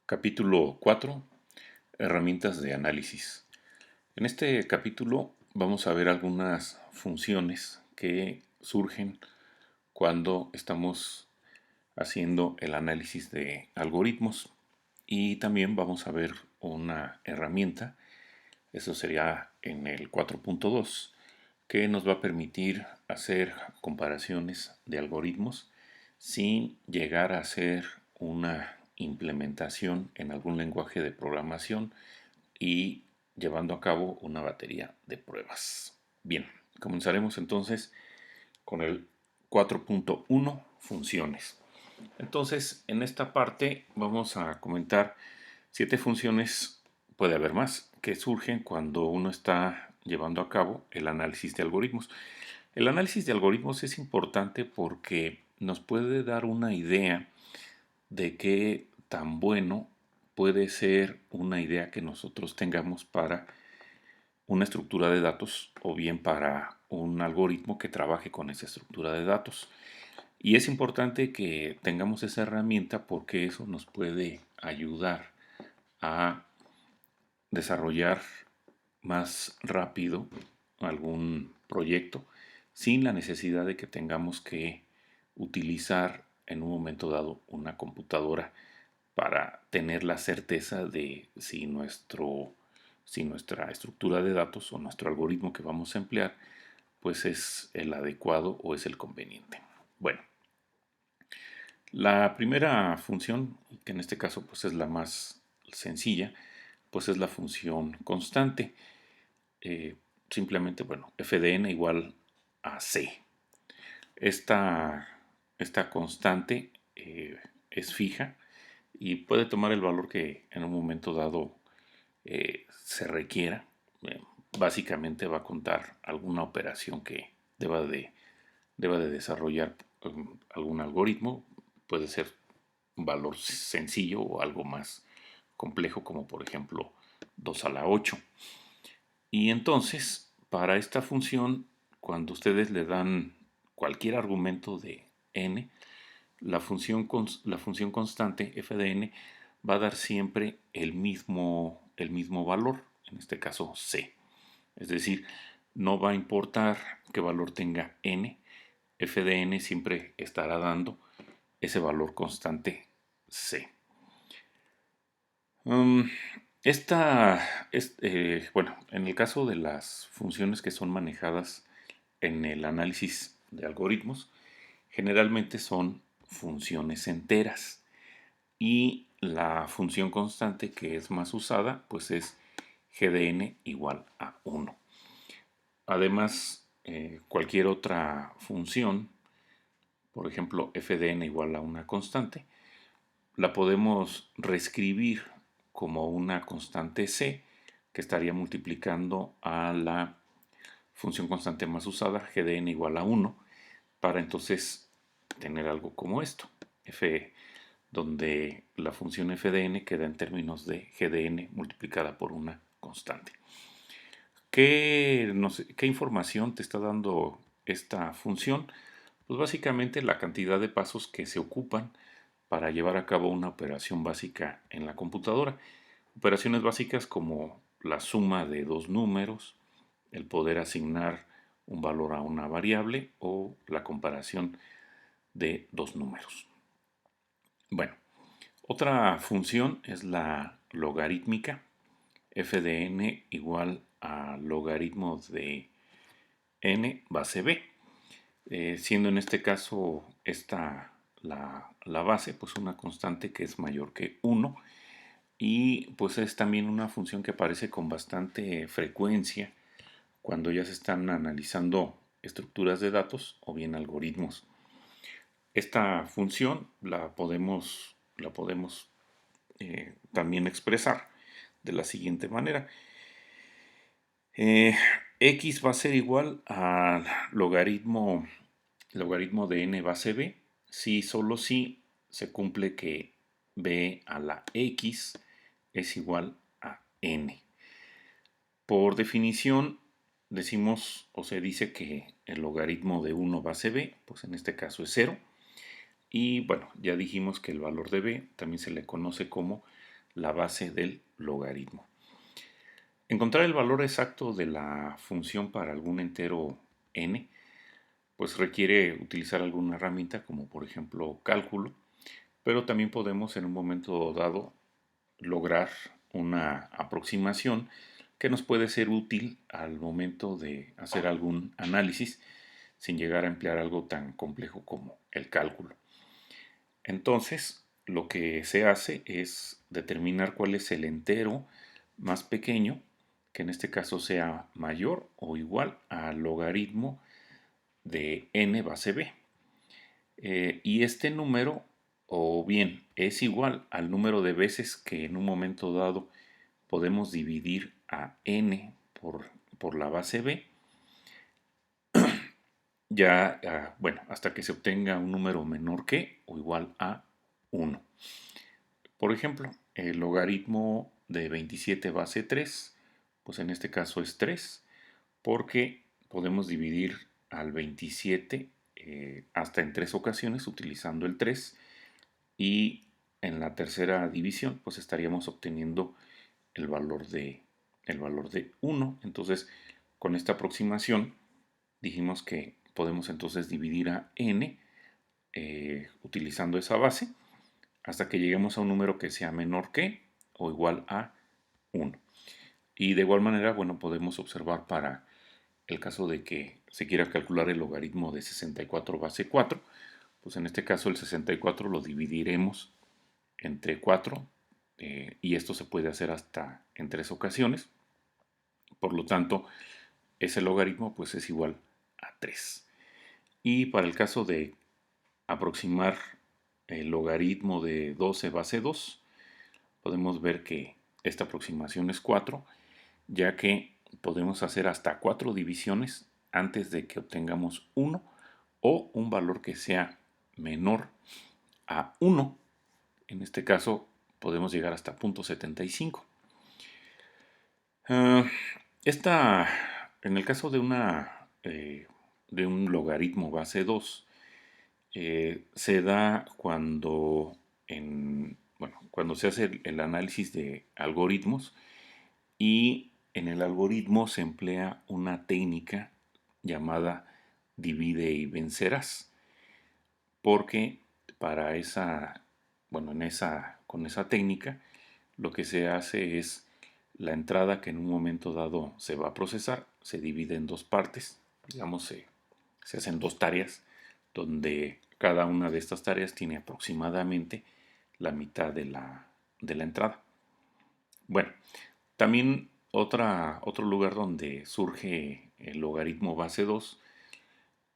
Capítulo 4. Herramientas de análisis. En este capítulo vamos a ver algunas funciones que surgen cuando estamos haciendo el análisis de algoritmos y también vamos a ver una herramienta, eso sería en el 4.2, que nos va a permitir hacer comparaciones de algoritmos sin llegar a hacer una implementación en algún lenguaje de programación y llevando a cabo una batería de pruebas. Bien, comenzaremos entonces con el 4.1, funciones. Entonces, en esta parte vamos a comentar 7 funciones, puede haber más, que surgen cuando uno está llevando a cabo el análisis de algoritmos. El análisis de algoritmos es importante porque nos puede dar una idea de qué tan bueno puede ser una idea que nosotros tengamos para una estructura de datos o bien para un algoritmo que trabaje con esa estructura de datos. Y es importante que tengamos esa herramienta porque eso nos puede ayudar a desarrollar más rápido algún proyecto sin la necesidad de que tengamos que utilizar en un momento dado una computadora para tener la certeza de si nuestra estructura de datos o nuestro algoritmo que vamos a emplear pues es el adecuado o es el conveniente. Bueno, la primera función, que en este caso pues es la más sencilla, pues es la función constante. Simplemente, bueno, f de n igual a c. Esta, esta constante es fija y puede tomar el valor que en un momento dado se requiera. Eh, Básicamente va a contar alguna operación que deba de desarrollar algún algoritmo. Puede ser un valor sencillo o algo más complejo, como por ejemplo 2 a la 8. Y entonces, para esta función, cuando ustedes le dan cualquier argumento de n, la función constante f de n va a dar siempre el mismo valor, en este caso c. Es decir, no va a importar qué valor tenga n, f de n siempre estará dando ese valor constante c. Um, bueno, en el caso de las funciones que son manejadas en el análisis de algoritmos, generalmente son funciones enteras y la función constante que es más usada pues es g de n igual a 1. Además, cualquier otra función, por ejemplo f de n igual a una constante, la podemos reescribir como una constante c que estaría multiplicando a la función constante más usada, g de n igual a 1, para entonces tener algo como esto, f, donde la función f de n queda en términos de g de n multiplicada por una constante. ¿Qué información te está dando esta función? Pues básicamente la cantidad de pasos que se ocupan para llevar a cabo una operación básica en la computadora. Operaciones básicas como la suma de dos números, el poder asignar un valor a una variable o la comparación de dos números. Bueno, otra función es la logarítmica, f de n igual a logaritmo de n base b, siendo en este caso esta la base, pues una constante que es mayor que 1 y pues es también una función que aparece con bastante frecuencia cuando ya se están analizando estructuras de datos o bien algoritmos. Esta función la podemos también expresar de la siguiente manera. X va a ser igual al logaritmo de n base b si solo si se cumple que b a la x es igual a n. Por definición decimos o se dice que el logaritmo de 1 base b, pues en este caso es 0. Y bueno, ya dijimos que el valor de b también se le conoce como la base del logaritmo. Encontrar el valor exacto de la función para algún entero n, pues requiere utilizar alguna herramienta como por ejemplo cálculo, pero también podemos en un momento dado lograr una aproximación que nos puede ser útil al momento de hacer algún análisis sin llegar a emplear algo tan complejo como el cálculo. Entonces, lo que se hace es determinar cuál es el entero más pequeño, que en este caso sea mayor o igual al logaritmo de n base b. Y este número, o bien es igual al número de veces que en un momento dado podemos dividir a n por la base b, ya, bueno, hasta que se obtenga un número menor que o igual a 1. Por ejemplo, el logaritmo de 27 base 3, pues en este caso es 3, porque podemos dividir al 27 hasta en 3 ocasiones utilizando el 3, y en la tercera división pues estaríamos obteniendo el valor de 1. Entonces, con esta aproximación dijimos que podemos entonces dividir a n utilizando esa base hasta que lleguemos a un número que sea menor que o igual a 1. Y de igual manera, bueno, podemos observar para el caso de que se quiera calcular el logaritmo de 64 base 4, pues en este caso el 64 lo dividiremos entre 4, y esto se puede hacer hasta en 3 ocasiones. Por lo tanto, ese logaritmo pues es igual a 3. Y para el caso de aproximar el logaritmo de 12 base 2, podemos ver que esta aproximación es 4, ya que podemos hacer hasta 4 divisiones antes de que obtengamos 1 o un valor que sea menor a 1. En este caso podemos llegar hasta 0.75. Esta, en el caso de de un logaritmo base 2, se da cuando, bueno, cuando se hace el análisis de algoritmos, y en el algoritmo se emplea una técnica llamada divide y vencerás, porque para esa, bueno, con esa técnica lo que se hace es la entrada que en un momento dado se va a procesar, se divide en dos partes, digamos, se hacen dos tareas, donde cada una de estas tareas tiene aproximadamente la mitad de la entrada. Bueno, también otro lugar donde surge el logaritmo base 2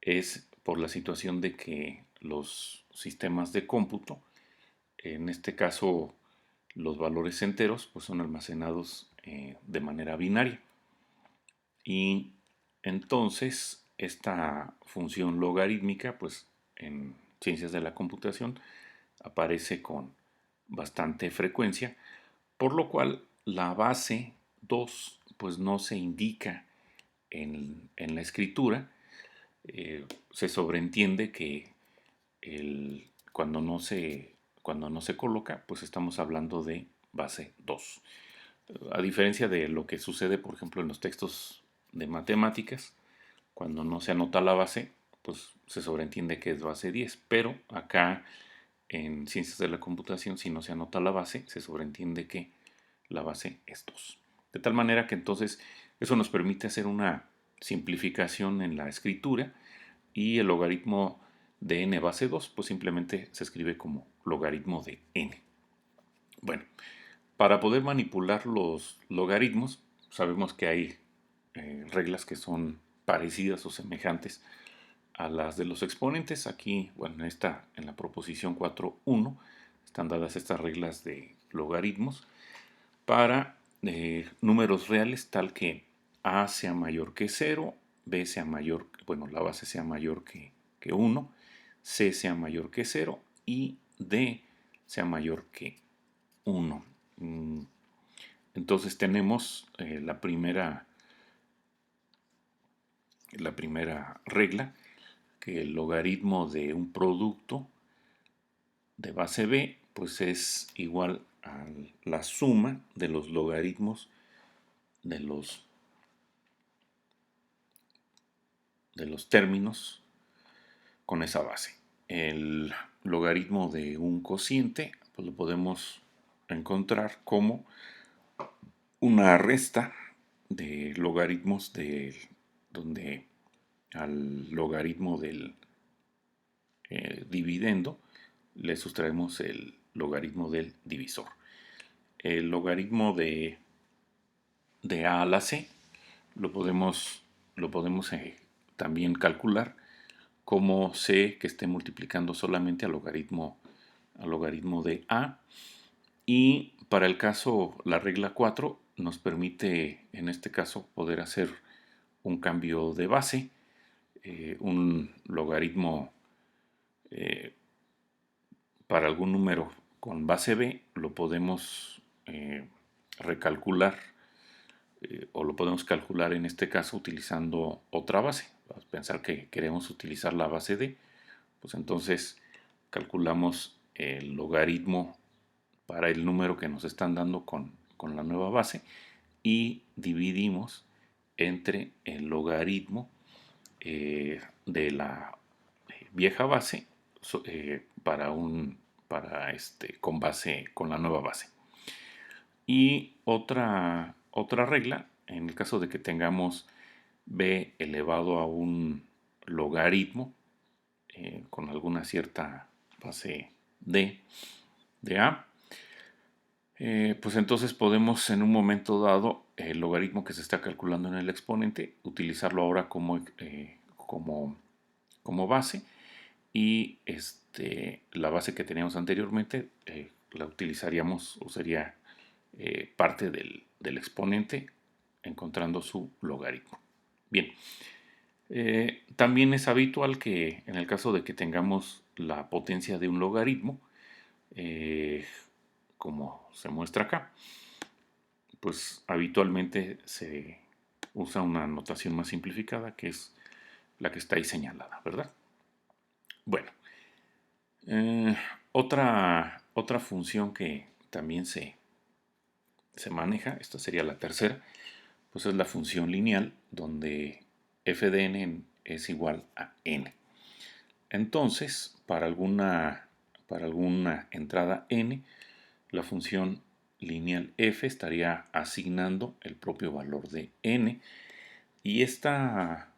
es por la situación de que los sistemas de cómputo, en este caso los valores enteros, pues son almacenados de manera binaria. Y entonces esta función logarítmica, pues en ciencias de la computación, aparece con bastante frecuencia, por lo cual la base 2 pues no se indica en la escritura. Se sobreentiende que cuando no se coloca, pues estamos hablando de base 2. A diferencia de lo que sucede, por ejemplo, en los textos de matemáticas, cuando no se anota la base, pues se sobreentiende que es base 10, pero acá en ciencias de la computación, si no se anota la base, se sobreentiende que la base es 2. De tal manera que entonces eso nos permite hacer una simplificación en la escritura, y el logaritmo de n base 2 pues simplemente se escribe como logaritmo de n. Bueno, para poder manipular los logaritmos sabemos que hay reglas que son parecidas o semejantes a las de los exponentes. Aquí, bueno, en la proposición 4.1 están dadas estas reglas de logaritmos para números reales, tal que a sea mayor que 0, b sea mayor, bueno, la base sea mayor que 1, c sea mayor que 0 y d sea mayor que 1. Entonces tenemos la primera regla, que el logaritmo de un producto de base b pues es igual a la la suma de los logaritmos de los términos con esa base. El logaritmo de un cociente pues lo podemos encontrar como una resta de logaritmos donde al logaritmo del dividendo le sustraemos el logaritmo del divisor. El logaritmo de a a la c lo podemos también calcular como c que esté multiplicando solamente al logaritmo de a. Y para el caso, la regla 4 nos permite en este caso poder hacer un cambio de base, un logaritmo para algún número con base b, lo podemos recalcular o lo podemos calcular en este caso utilizando otra base. Vamos a pensar que queremos utilizar la base d, pues entonces calculamos el logaritmo para el número que nos están dando con la nueva base y dividimos entre el logaritmo de la vieja base con la nueva base. Y otra regla, en el caso de que tengamos b elevado a un logaritmo con alguna cierta base d de a, pues entonces podemos en un momento dado el logaritmo que se está calculando en el exponente utilizarlo ahora como base, y la base que teníamos anteriormente la utilizaríamos o sería parte del exponente encontrando su logaritmo. Bien, también es habitual que en el caso de que tengamos la potencia de un logaritmo, como se muestra acá, pues habitualmente se usa una notación más simplificada, que es la que está ahí señalada, ¿verdad? Bueno, otra función que también se maneja, esta sería la tercera, pues es la función lineal, donde f de n es igual a n. Entonces, para alguna entrada n, la función lineal f estaría asignando el propio valor de n, y esta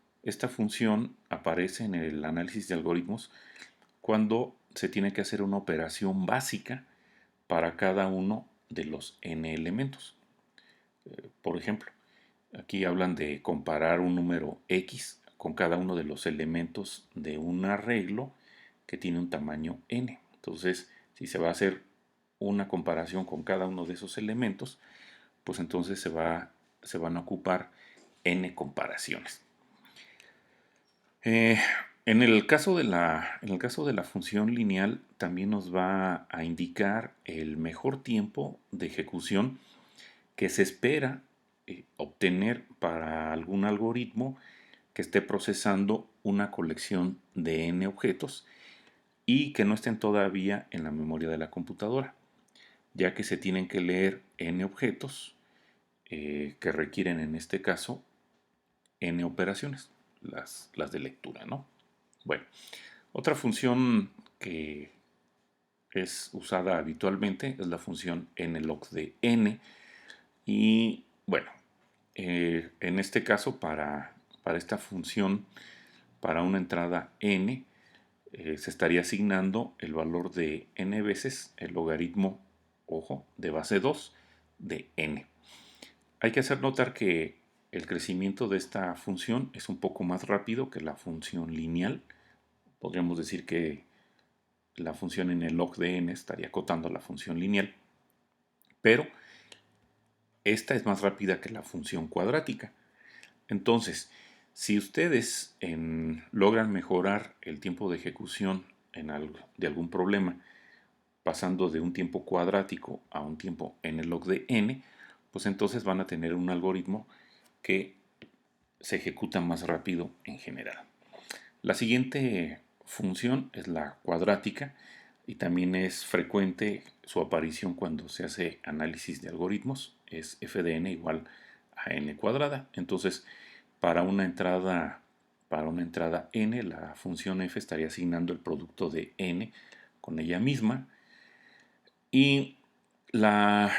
función aparece en el análisis de algoritmos cuando se tiene que hacer una operación básica para cada uno de los n elementos. Por ejemplo, aquí hablan de comparar un número x con cada uno de los elementos de un arreglo que tiene un tamaño n. Entonces, si se va a hacer una comparación con cada uno de esos elementos, pues entonces se van a ocupar n comparaciones. En el caso de la función lineal, también nos va a indicar el mejor tiempo de ejecución que se espera obtener para algún algoritmo que esté procesando una colección de n objetos y que no estén todavía en la memoria de la computadora, ya que se tienen que leer n objetos que requieren en este caso n operaciones, las de lectura, ¿no? Bueno, otra función que es usada habitualmente es la función nlog de n, y bueno, en este caso para esta función, para una entrada n, se estaría asignando el valor de n veces el logaritmo, ojo, de base 2 de n. Hay que hacer notar que el crecimiento de esta función es un poco más rápido que la función lineal. Podríamos decir que la función en el log de n estaría acotando a la función lineal, pero esta es más rápida que la función cuadrática. Entonces, si ustedes logran mejorar el tiempo de ejecución de algún problema, pasando de un tiempo cuadrático a un tiempo en el log de n, pues entonces van a tener un algoritmo que se ejecuta más rápido en general. La siguiente función es la cuadrática. y también es frecuente su aparición cuando se hace análisis de algoritmos, es f de n igual a n cuadrada. Entonces, para una entrada, para una entrada n, la función f estaría asignando el producto de n con ella misma, y la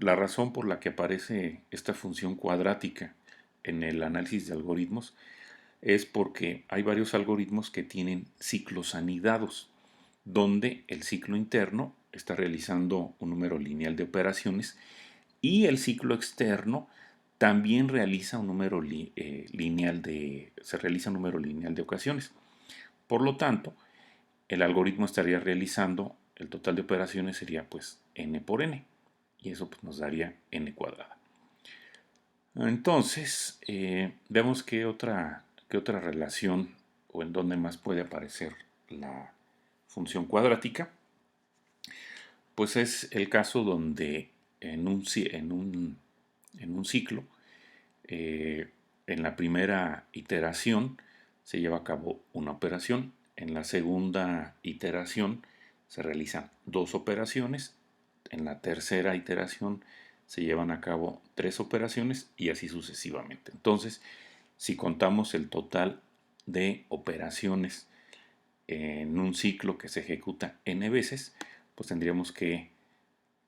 razón por la que aparece esta función cuadrática en el análisis de algoritmos es porque hay varios algoritmos que tienen ciclos anidados, donde el ciclo interno está realizando un número lineal de operaciones y el ciclo externo también realiza un número lineal se realiza un número lineal de ocasiones. Por lo tanto, el algoritmo estaría realizando, el total de operaciones sería pues n por n, y eso pues, nos daría n cuadrada. Entonces, veamos qué otra relación o en dónde más puede aparecer la función cuadrática. Pues es el caso donde en un ciclo, en la primera iteración se lleva a cabo una operación, en la segunda iteración se realizan dos operaciones, en la tercera iteración se llevan a cabo tres operaciones y así sucesivamente. Entonces, si contamos el total de operaciones en un ciclo que se ejecuta n veces, pues tendríamos que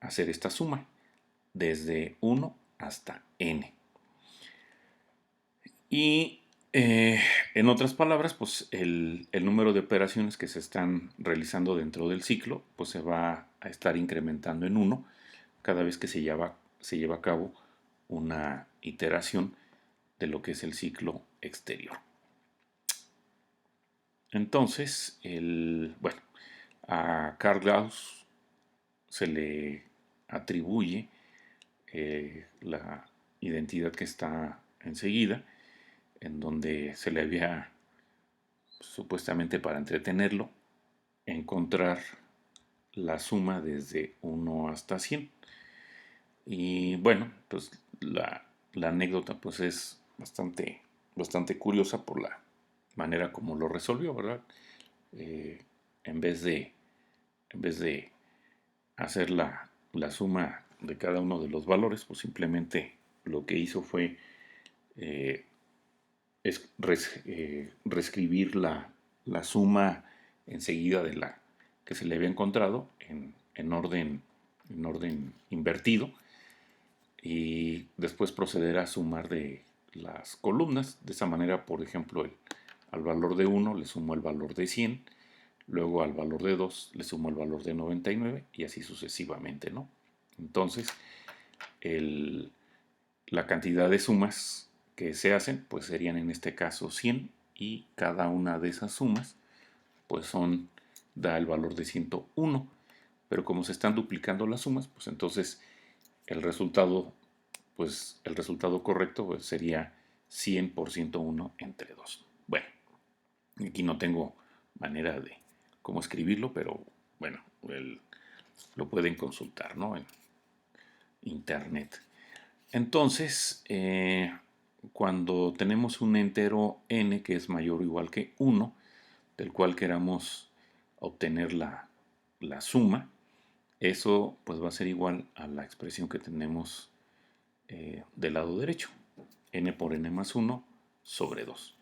hacer esta suma desde 1 hasta n. Y en otras palabras, pues el número de operaciones que se están realizando dentro del ciclo, pues se va a estar incrementando en 1 cada vez que se lleva a cabo una iteración de lo que es el ciclo exterior. Entonces, bueno, a Karl Gauss se le atribuye la identidad que está enseguida, en donde se le había, supuestamente para entretenerlo, encontrar la suma desde 1 hasta 100. Y bueno, pues la anécdota pues es bastante curiosa por la manera como lo resolvió, ¿verdad? Eh, en vez de, en vez de hacer la suma de cada uno de los valores, pues simplemente lo que hizo fue eh, reescribir la suma enseguida de la que se le había encontrado en orden invertido, y después proceder a sumar de las columnas. De esa manera, por ejemplo, al valor de 1 le sumo el valor de 100, luego al valor de 2 le sumo el valor de 99 y así sucesivamente, ¿no? Entonces, la cantidad de sumas que se hacen, pues serían en este caso 100, y cada una de esas sumas, pues da el valor de 101. Pero como se están duplicando las sumas, pues entonces el resultado, el resultado correcto pues sería 100 por 101 entre 2. Bueno, aquí no tengo manera de cómo escribirlo, pero bueno, lo pueden consultar, ¿no? En internet. Entonces, cuando tenemos un entero n que es mayor o igual que 1, del cual queramos obtener la suma, eso pues va a ser igual a la expresión que tenemos del lado derecho, n por n más 1 sobre 2.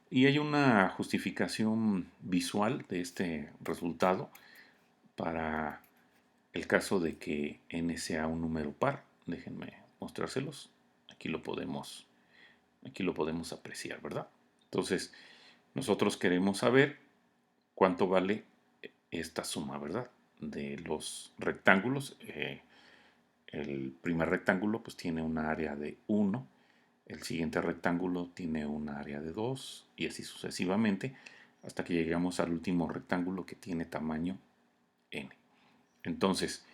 Y hay una justificación visual de este resultado para el caso de que n sea un número par. Déjenme mostrárselos. Aquí lo podemos apreciar, ¿verdad? Entonces, nosotros queremos saber cuánto vale esta suma, ¿verdad? De los rectángulos. El primer rectángulo pues tiene una área de 1, el siguiente rectángulo tiene una área de 2 y así sucesivamente hasta que llegamos al último rectángulo que tiene tamaño n. Entonces,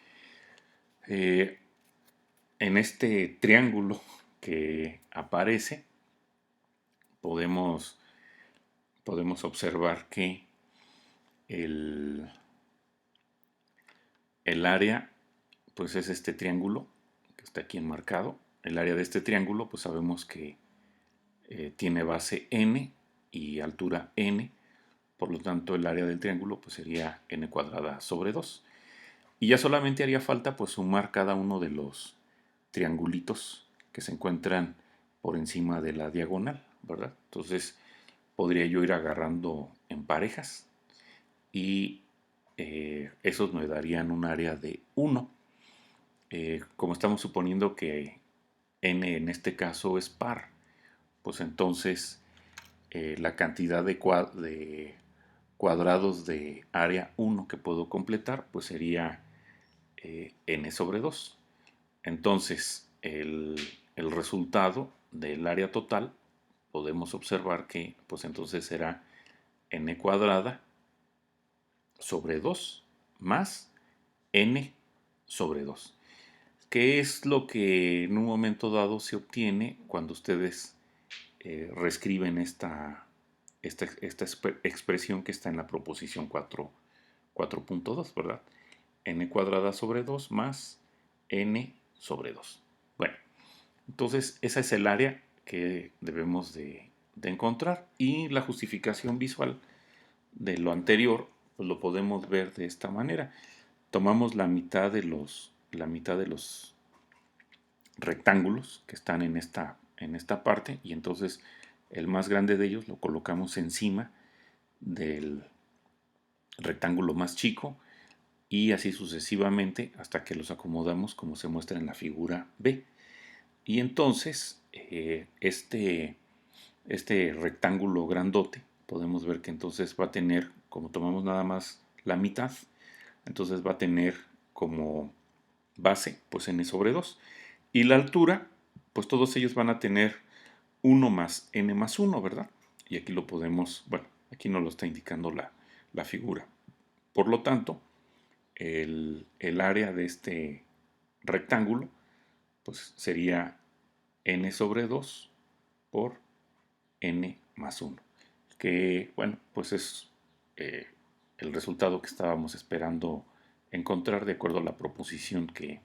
en este triángulo que aparece, podemos observar que el, el área pues es este triángulo que está aquí enmarcado. El área de este triángulo pues sabemos que tiene base n y altura n, por lo tanto el área del triángulo pues sería n cuadrada sobre 2. Y ya solamente haría falta pues sumar cada uno de los triangulitos que se encuentran por encima de la diagonal, ¿verdad? Entonces podría yo ir agarrando en parejas y esos me darían un área de 1. Como estamos suponiendo que n en este caso es par, pues entonces la cantidad de cuadrados de área 1 que puedo completar pues sería n sobre 2. Entonces el resultado del área total podemos observar que pues entonces será n cuadrada sobre 2 más n sobre 2, que es lo que en un momento dado se obtiene cuando ustedes reescriben esta expresión que está en la proposición 4.2, ¿verdad? N cuadrada sobre 2 más n sobre 2. Bueno, entonces esa es el área que debemos de encontrar, y la justificación visual de lo anterior pues lo podemos ver de esta manera. Tomamos la mitad de los rectángulos que están en esta parte, y entonces el más grande de ellos lo colocamos encima del rectángulo más chico, y así sucesivamente hasta que los acomodamos como se muestra en la figura B. Y entonces este rectángulo grandote podemos ver que entonces va a tener, como tomamos nada más la mitad, entonces va a tener como base pues n sobre 2. Y la altura, pues todos ellos van a tener 1 más n más 1, ¿verdad? Y aquí lo podemos, bueno, aquí nos lo está indicando la figura. Por lo tanto, el área de este rectángulo pues sería n sobre 2 por n más 1, que bueno, pues es eh, el resultado que estábamos esperando encontrar de acuerdo a la proposición que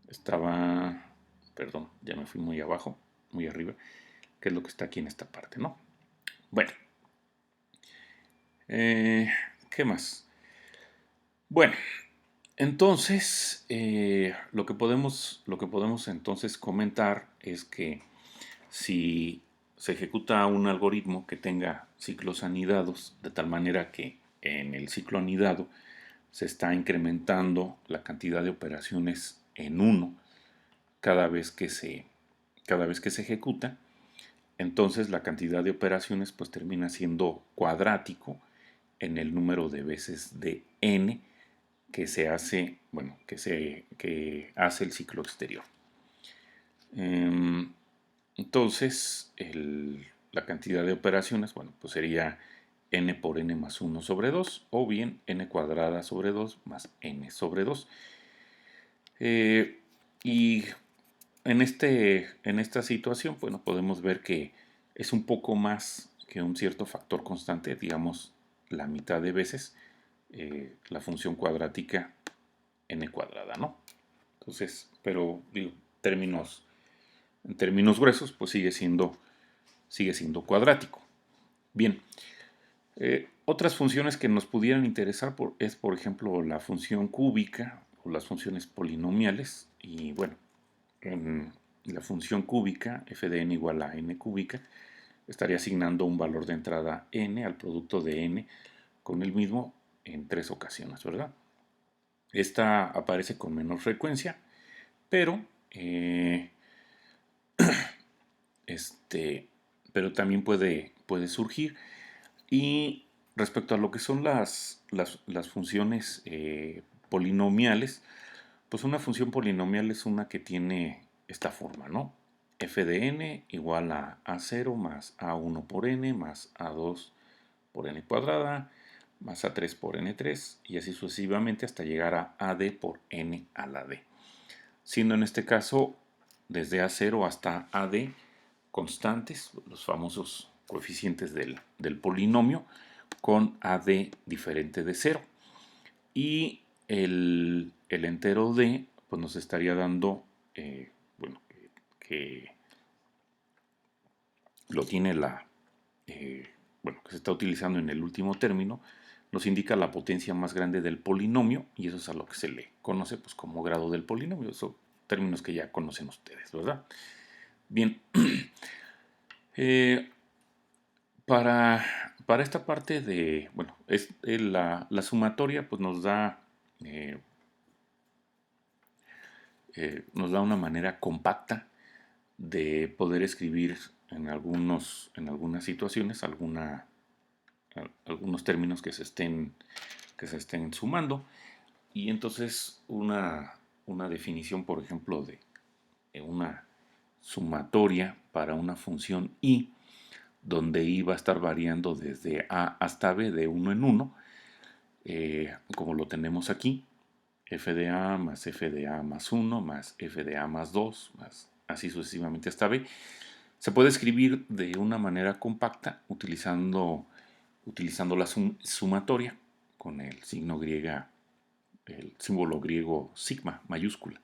estaba, perdón, ya me fui muy abajo, muy arriba, que es lo que está aquí en esta parte, ¿no? Bueno, eh, ¿qué más? Bueno, entonces lo que podemos entonces comentar es que si se ejecuta un algoritmo que tenga ciclos anidados, de tal manera que en el ciclo anidado se está incrementando la cantidad de operaciones en 1 cada vez que se ejecuta, entonces la cantidad de operaciones pues termina siendo cuadrático en el número de veces de n que se hace, bueno, que hace el ciclo exterior. Entonces, la cantidad de operaciones, bueno, pues sería n por n más 1 sobre 2, o bien n cuadrada sobre 2 más n sobre 2. Y en esta situación, bueno, podemos ver que es un poco más que un cierto factor constante, digamos la mitad de veces la función cuadrática n cuadrada, ¿no? Entonces, pero digo, en términos gruesos, pues sigue siendo cuadrático. Bien, otras funciones que nos pudieran interesar es, por ejemplo, la función cúbica o las funciones polinomiales. Y bueno, en la función cúbica, f de n igual a n cúbica, estaría asignando un valor de entrada n al producto de n con el mismo en 3 ocasiones, ¿verdad? Esta aparece con menor frecuencia, pero este, pero también puede surgir. Y respecto a lo que son las funciones polinomiales, pues una función polinomial es una que tiene esta forma, ¿no? F de n igual a a0 más a1 por n más a2 por n cuadrada más a3 por n3, y así sucesivamente hasta llegar a ad por n a la d. Siendo en este caso desde a0 hasta ad constantes, los famosos coeficientes del polinomio, con ad diferente de 0. Y el entero d pues nos estaría dando, bueno, que lo tiene bueno, que se está utilizando en el último término, nos indica la potencia más grande del polinomio, y eso es a lo que se le conoce pues, como grado del polinomio. Son términos que ya conocen ustedes, ¿verdad? Bien, eh, para, para esta parte de, bueno, la sumatoria pues eh, nos da una manera compacta de poder escribir en algunas situaciones algunos términos que se estén sumando. Y entonces una definición, por ejemplo, de una sumatoria para una función i, donde i va a estar variando desde a hasta b de uno en uno, como lo tenemos aquí, f de a más f de a más 1 más f de a más 2 más así sucesivamente hasta b, se puede escribir de una manera compacta utilizando la sumatoria con el signo griega, el símbolo griego sigma mayúscula,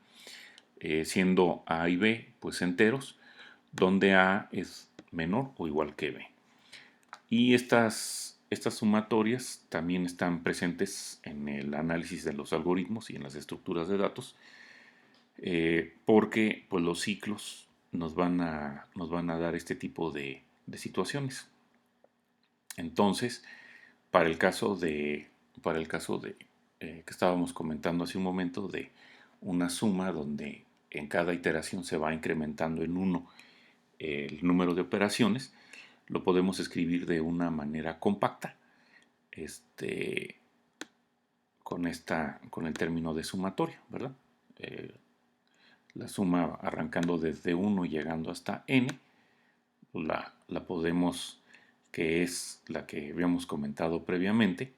siendo a y b pues enteros, donde a es menor o igual que b. Y estas sumatorias también están presentes en el análisis de los algoritmos y en las estructuras de datos, porque pues, los ciclos nos van a dar este tipo de situaciones. Entonces, para el caso para el caso de que estábamos comentando hace un momento, de una suma donde en cada iteración se va incrementando en uno el número de operaciones, lo podemos escribir de una manera compacta, este, con el término de sumatoria, ¿verdad? Eh, la suma arrancando desde uno y llegando hasta n, la podemos, que es la que habíamos comentado previamente,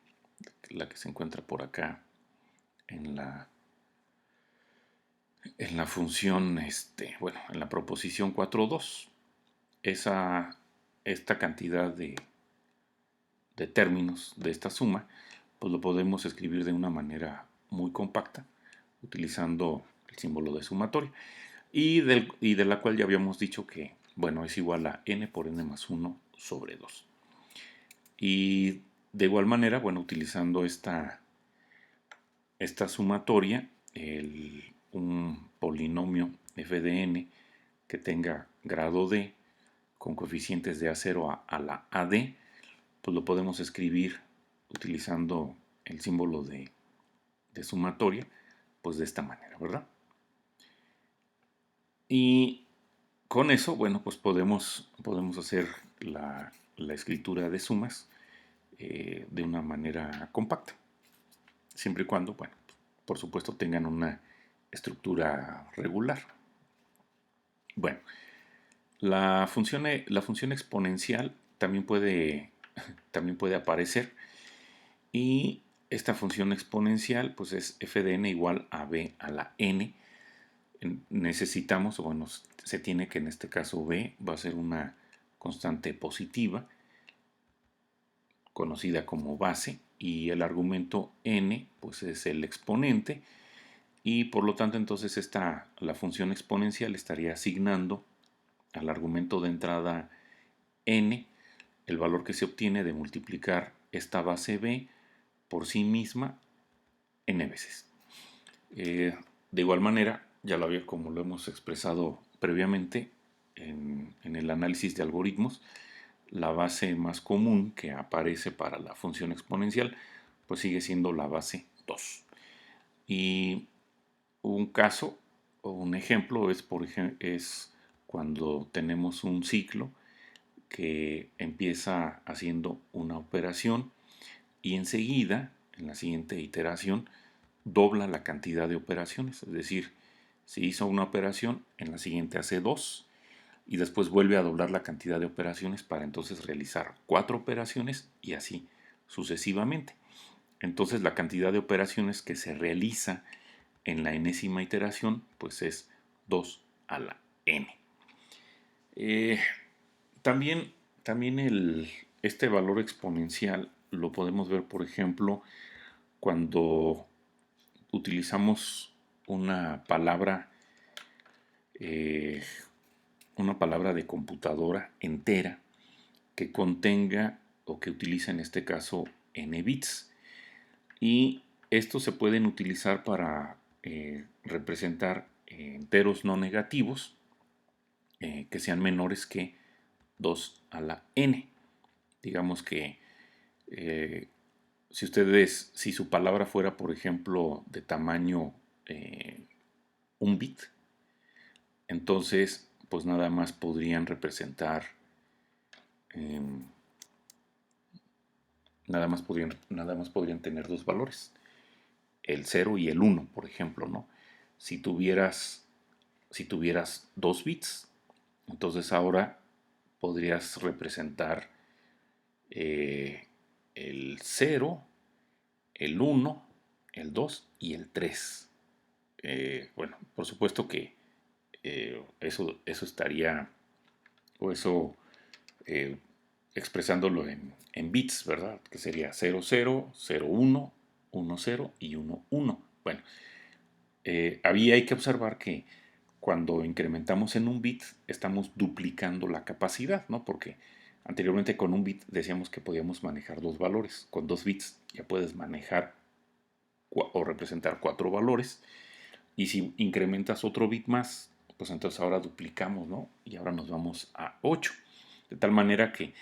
la que se encuentra por acá en en la función, bueno, en la proposición 4.2. Esta cantidad de términos de esta suma, pues lo podemos escribir de una manera muy compacta, utilizando el símbolo de sumatoria, y de la cual ya habíamos dicho que, bueno, es igual a n por n más 1 sobre 2. Y de igual manera, bueno, utilizando esta sumatoria, un polinomio f de n que tenga grado d con coeficientes de a0 a la ad, pues lo podemos escribir utilizando el símbolo de sumatoria, pues de esta manera, ¿verdad? Y con eso, bueno, pues podemos hacer la escritura de sumas de una manera compacta, siempre y cuando, bueno, por supuesto tengan una estructura regular. Bueno, la función exponencial también puede aparecer, y esta función exponencial pues es f de n igual a b a la n. Necesitamos, o bueno, se tiene que en este caso b va a ser una constante positiva conocida como base, y el argumento n pues es el exponente, y por lo tanto entonces la función exponencial estaría asignando al argumento de entrada n el valor que se obtiene de multiplicar esta base b por sí misma n veces. De igual manera, ya lo había, como lo hemos expresado previamente en el análisis de algoritmos, la base más común que aparece para la función exponencial pues sigue siendo la base 2. Y un caso o un ejemplo es cuando tenemos un ciclo que empieza haciendo una operación y enseguida, en la siguiente iteración, dobla la cantidad de operaciones. Es decir, si hizo una operación, en la siguiente hace dos, y después vuelve a doblar la cantidad de operaciones para entonces realizar 4 operaciones, y así sucesivamente. Entonces la cantidad de operaciones que se realiza en la enésima iteración pues es 2 a la n. Eh, también también este valor exponencial lo podemos ver, por ejemplo, cuando utilizamos una palabra, una palabra de computadora entera que contenga o que utiliza en este caso n bits. Y estos se pueden utilizar para representar enteros no negativos que sean menores que 2 a la n. Digamos que eh, si su palabra fuera, por ejemplo, de tamaño un bit, entonces pues nada más podrían representar em, nada más podrían tener dos valores, el 0 y el 1, por ejemplo, ¿no? Si tuvieras, si tuvieras 2 bits, entonces ahora podrías representar eh, el 0, el 1, el 2 y el 3. Bueno, por supuesto que eso estaría, o eso eh, expresándolo en bits, ¿verdad? Que sería 00, 01, 10 y 11. Bueno, había hay que observar que cuando incrementamos en un bit estamos duplicando la capacidad, ¿no? Porque anteriormente con un bit decíamos que podíamos manejar dos valores. Con 2 bits ya puedes manejar o representar 4 valores. Y si incrementas otro bit más, pues entonces ahora duplicamos, ¿no? Y ahora nos vamos a 8. De tal manera que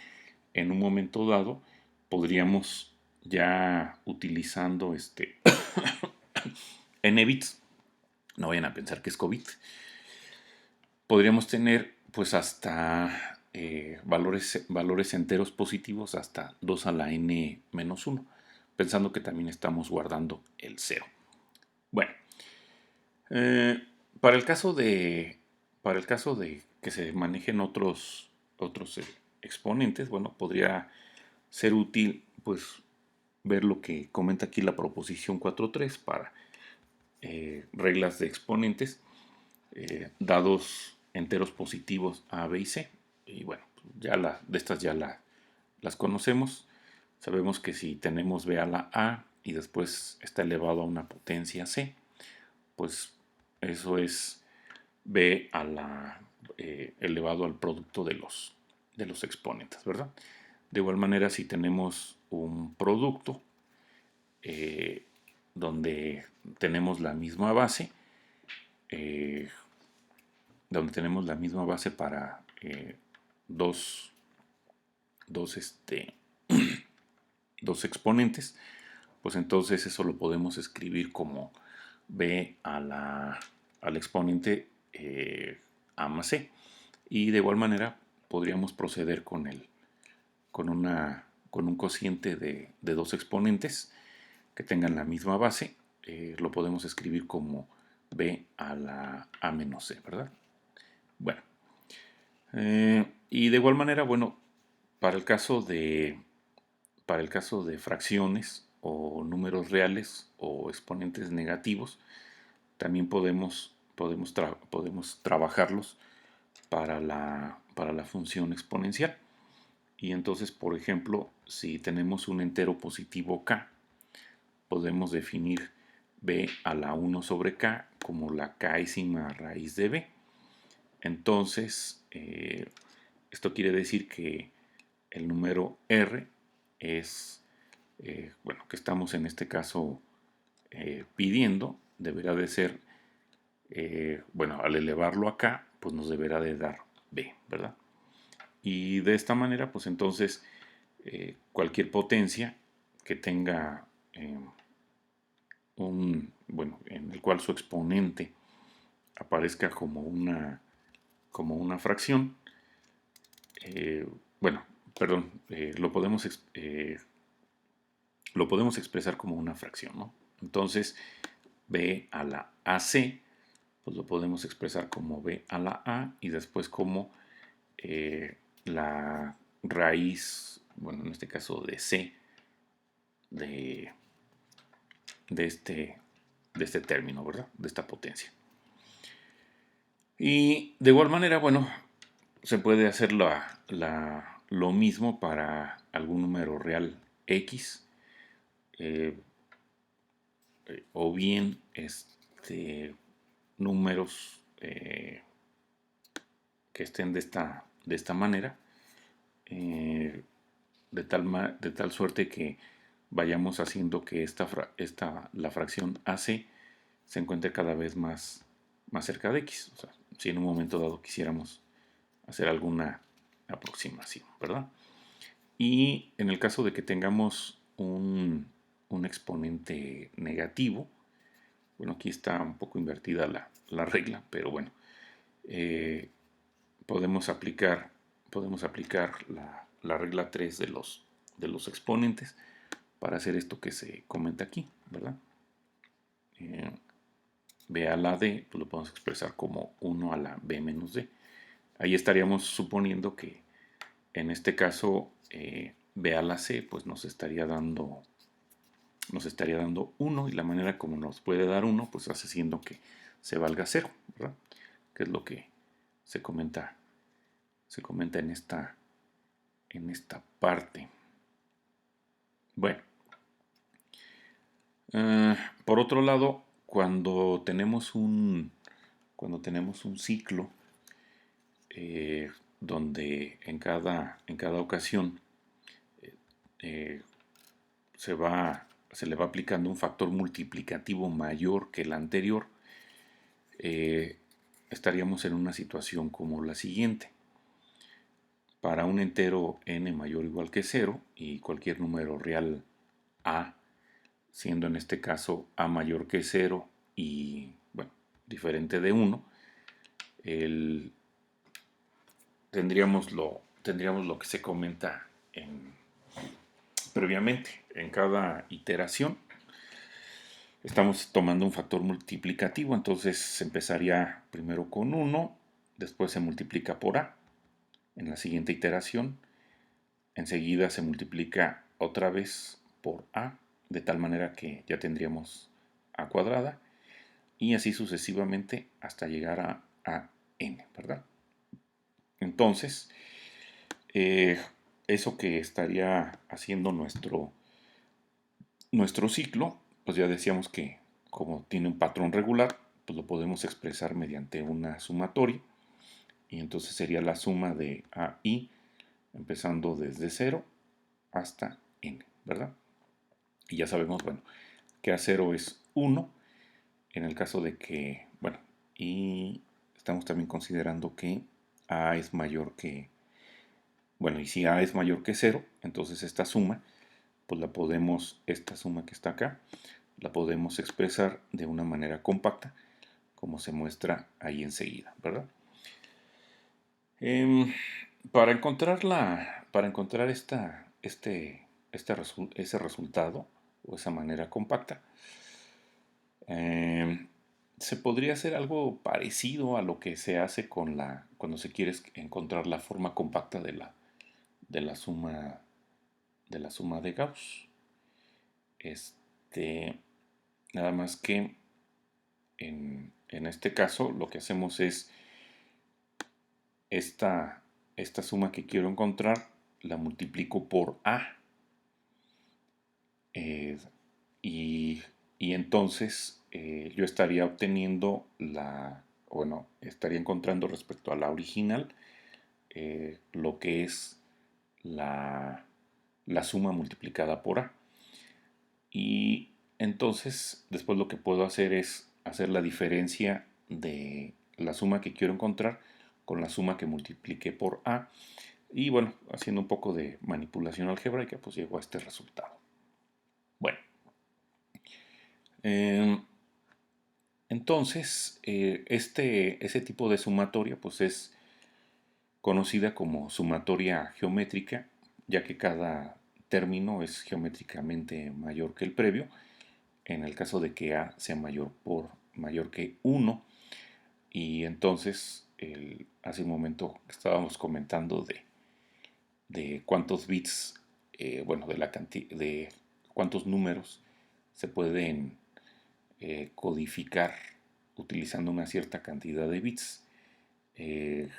en un momento dado podríamos ya utilizando n bits, no vayan a pensar que es COVID, podríamos tener pues hasta valores enteros positivos hasta 2 a la n-1, pensando que también estamos guardando el 0. Bueno, eh, para el caso de para el caso de que se manejen otros exponentes, bueno, podría ser útil pues ver lo que comenta aquí la proposición 4.3 para reglas de exponentes dados enteros positivos A, B y C. Y bueno, de estas las conocemos. Sabemos que si tenemos B a la A y después está elevado a una potencia C, pues eso es B a la elevado al producto de los exponentes, ¿verdad? De igual manera, si tenemos un producto eh, donde tenemos la misma base, eh, para dos, dos, este, dos exponentes, pues entonces eso lo podemos escribir como b al exponente a más c. Y de igual manera podríamos proceder con un cociente de dos exponentes que tengan la misma base. Lo podemos escribir como b a la a menos c, ¿verdad? Bueno, y de igual manera, bueno, para el caso de, para el caso de fracciones o números reales o exponentes negativos, también podemos trabajarlos para la función exponencial. Y entonces, por ejemplo, si tenemos un entero positivo k, podemos definir b a la 1 sobre k como la késima raíz de b. Entonces, esto quiere decir que el número r es, bueno, que estamos en este caso pidiendo, deberá de ser, bueno, al elevarlo acá, pues nos deberá de dar b, ¿verdad? Y de esta manera, pues entonces, cualquier potencia que tenga bueno, en el cual su exponente aparezca como una fracción, eh, bueno, perdón, lo podemos expresar como una fracción, ¿no? Entonces, b a la ac, pues lo podemos expresar como b a la a y después como la raíz, bueno, en este caso de c, de, de, este, de este término, ¿verdad? De esta potencia. Y de igual manera, bueno, se puede hacer lo mismo para algún número real x, eh, o bien números que estén de esta manera. de tal suerte que vayamos haciendo que la fracción AC se encuentre cada vez más cerca de X. O sea, si en un momento dado quisiéramos hacer alguna aproximación, ¿verdad? Y en el caso de que tengamos un exponente negativo, bueno, aquí está un poco invertida la regla, pero bueno, eh, podemos aplicar, podemos aplicar la regla 3 de los exponentes para hacer esto que se comenta aquí, ¿verdad? Eh, B a la D, pues lo podemos expresar como 1 a la B menos D. Ahí estaríamos suponiendo que en este caso B a la C pues nos estaría dando 1 y la manera como nos puede dar 1 pues hace siendo que se valga 0, ¿verdad? Que es lo que se comenta en esta parte. Bueno, por otro lado, cuando tenemos un ciclo donde en cada ocasión eh, se le va aplicando un factor multiplicativo mayor que el anterior, eh, estaríamos en una situación como la siguiente. Para un entero n mayor o igual que 0 y cualquier número real a, siendo en este caso a mayor que 0 y, bueno, diferente de 1, tendríamos lo que se comenta previamente. En cada iteración estamos tomando un factor multiplicativo, entonces se empezaría primero con 1, después se multiplica por a. En la siguiente iteración, enseguida se multiplica otra vez por a, de tal manera que ya tendríamos a cuadrada, y así sucesivamente hasta llegar a n, ¿verdad? Entonces, eso que estaría haciendo nuestro ciclo, pues ya decíamos que como tiene un patrón regular, pues lo podemos expresar mediante una sumatoria, y entonces sería la suma de a i, empezando desde 0 hasta n, ¿verdad? Y ya sabemos, bueno, que a0 es 1, en el caso de que, bueno, y estamos también considerando que a es mayor que, bueno, y si a es mayor que 0, entonces esta suma, pues esta suma que está acá, la podemos expresar de una manera compacta, como se muestra ahí enseguida, ¿verdad? Em, para encontrar ese resultado o esa manera compacta, em, se podría hacer algo parecido a lo que se hace cuando se quiere encontrar la forma compacta de la suma de Gauss. Este, nada más que en este caso lo que hacemos es esta suma que quiero encontrar la multiplico por a, eh, y, y entonces yo estaría obteniendo estaría encontrando respecto a la original lo que es la suma multiplicada por a. Y entonces después lo que puedo hacer es hacer la diferencia de la suma que quiero encontrar con la suma que multipliqué por a. Y bueno, haciendo un poco de manipulación algebraica, pues llego a este resultado. Bueno, entonces ese tipo de sumatoria pues es conocida como sumatoria geométrica, ya que cada término es geométricamente mayor que el previo, en el caso de que a sea mayor que 1. Y entonces hace un momento estábamos comentando de cuántos bits, bueno, de cuántos números se pueden codificar utilizando una cierta cantidad de bits. Eh,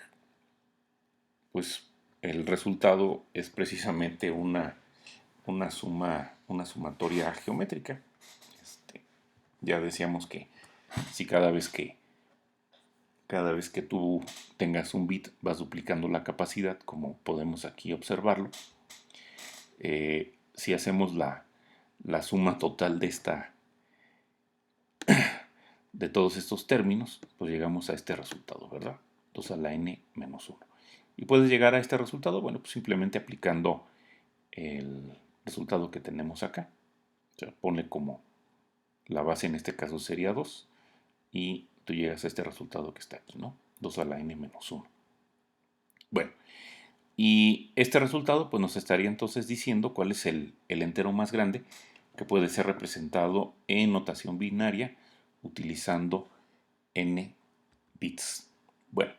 pues el resultado es precisamente una sumatoria geométrica. Ya decíamos que si cada vez que tú tengas un bit vas duplicando la capacidad, como podemos aquí observarlo, Si hacemos la suma total de todos estos términos, pues llegamos a este resultado, ¿verdad? 2 a la n menos 1. Y puedes llegar a este resultado, bueno, pues simplemente aplicando el resultado que tenemos acá. O sea, ponle como la base, en este caso sería 2, y tú llegas a este resultado que está aquí, ¿no? 2 a la n menos 1. Bueno, y este resultado pues nos estaría entonces diciendo cuál es el entero más grande que puede ser representado en notación binaria utilizando n bits. Bueno,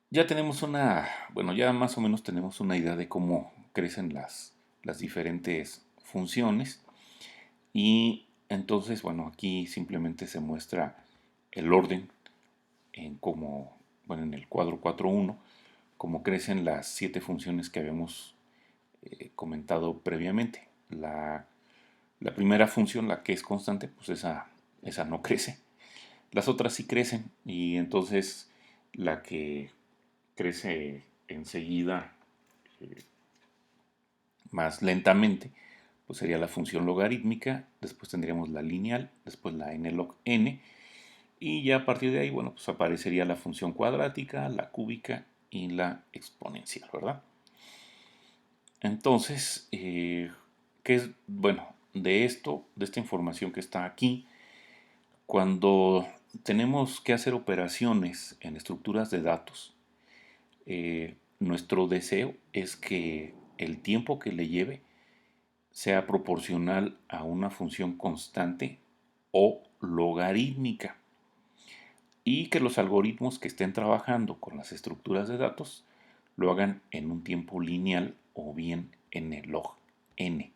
ya tenemos bueno, ya más o menos tenemos una idea de cómo crecen las diferentes funciones, y entonces, bueno, aquí simplemente se muestra el orden bueno, en el cuadro 4.1, cómo crecen las 7 funciones que habíamos comentado previamente. La primera función, la que es constante, pues esa no crece. Las otras sí crecen, y entonces la que crece enseguida, más lentamente, pues sería la función logarítmica. Después tendríamos la lineal, después la n log n, y ya a partir de ahí, bueno, pues aparecería la función cuadrática, la cúbica y la exponencial, ¿verdad? Entonces, ¿qué es? Bueno, de esta información que está aquí, cuando tenemos que hacer operaciones en estructuras de datos, nuestro deseo es que el tiempo que le lleve sea proporcional a una función constante o logarítmica, y que los algoritmos que estén trabajando con las estructuras de datos lo hagan en un tiempo lineal o bien en el log n.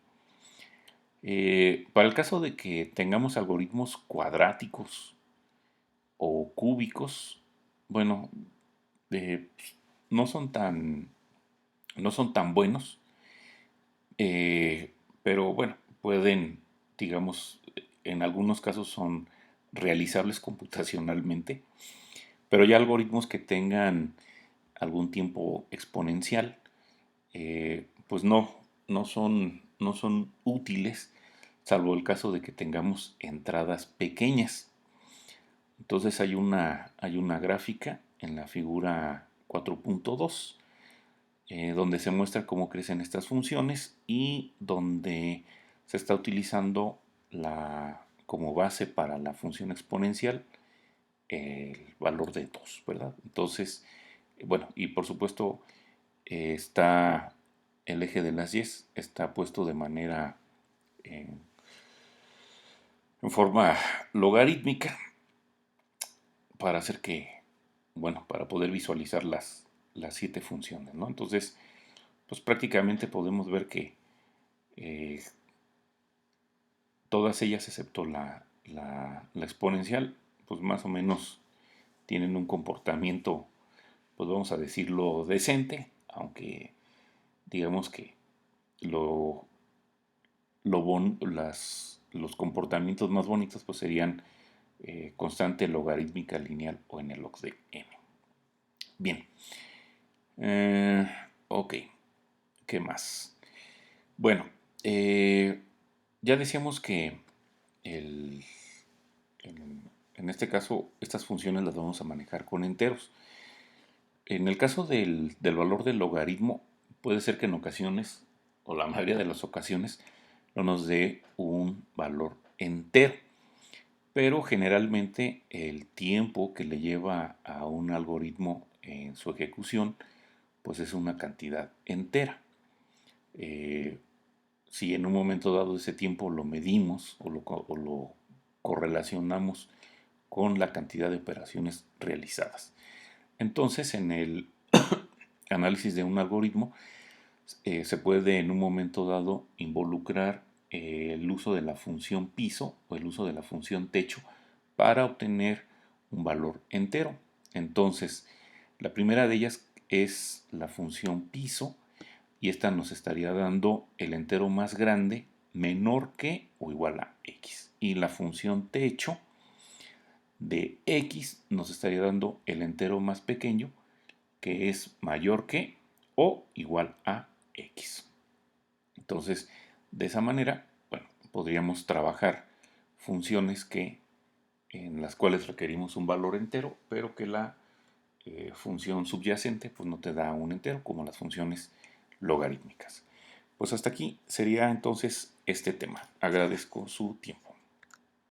Para el caso de que tengamos algoritmos cuadráticos o cúbicos, bueno, eh, no son tan, no son tan buenos, pero bueno, pueden, digamos, en algunos casos son realizables computacionalmente, pero ya algoritmos que tengan algún tiempo exponencial, pues no son útiles, salvo el caso de que tengamos entradas pequeñas. Entonces hay una gráfica en la figura 4.2, donde se muestra cómo crecen estas funciones y donde se está utilizando como base para la función exponencial el valor de 2, ¿verdad? Entonces, bueno, y por supuesto está el eje de las y está puesto de manera en forma logarítmica para hacer que, bueno, para poder visualizar las 7 funciones, ¿no? Entonces, pues prácticamente podemos ver que eh, todas ellas, excepto la exponencial, pues más o menos tienen un comportamiento, pues vamos a decirlo, decente, aunque digamos que lo, los comportamientos más bonitos pues serían constante, logarítmica, lineal o en el log de n. Bien. Ok. ¿Qué más? Bueno, ya decíamos que el, en este caso estas funciones las vamos a manejar con enteros. En el caso del valor del logaritmo, puede ser que en ocasiones, o la mayoría de las ocasiones, no nos dé un valor entero, pero generalmente el tiempo que le lleva a un algoritmo en su ejecución, pues es una cantidad entera. Eh, si en un momento dado ese tiempo lo medimos o lo correlacionamos con la cantidad de operaciones realizadas, entonces en el análisis de un algoritmo se puede en un momento dado involucrar el uso de la función piso o el uso de la función techo para obtener un valor entero. Entonces, la primera de ellas es la función piso, y esta nos estaría dando el entero más grande menor que o igual a x. Y la función techo de x nos estaría dando el entero más pequeño, que es mayor que o igual a x. Entonces, de esa manera, bueno, podríamos trabajar funciones en las cuales requerimos un valor entero, pero que la función subyacente pues no te da un entero, como las funciones logarítmicas. Pues hasta aquí sería entonces este tema. Agradezco su tiempo.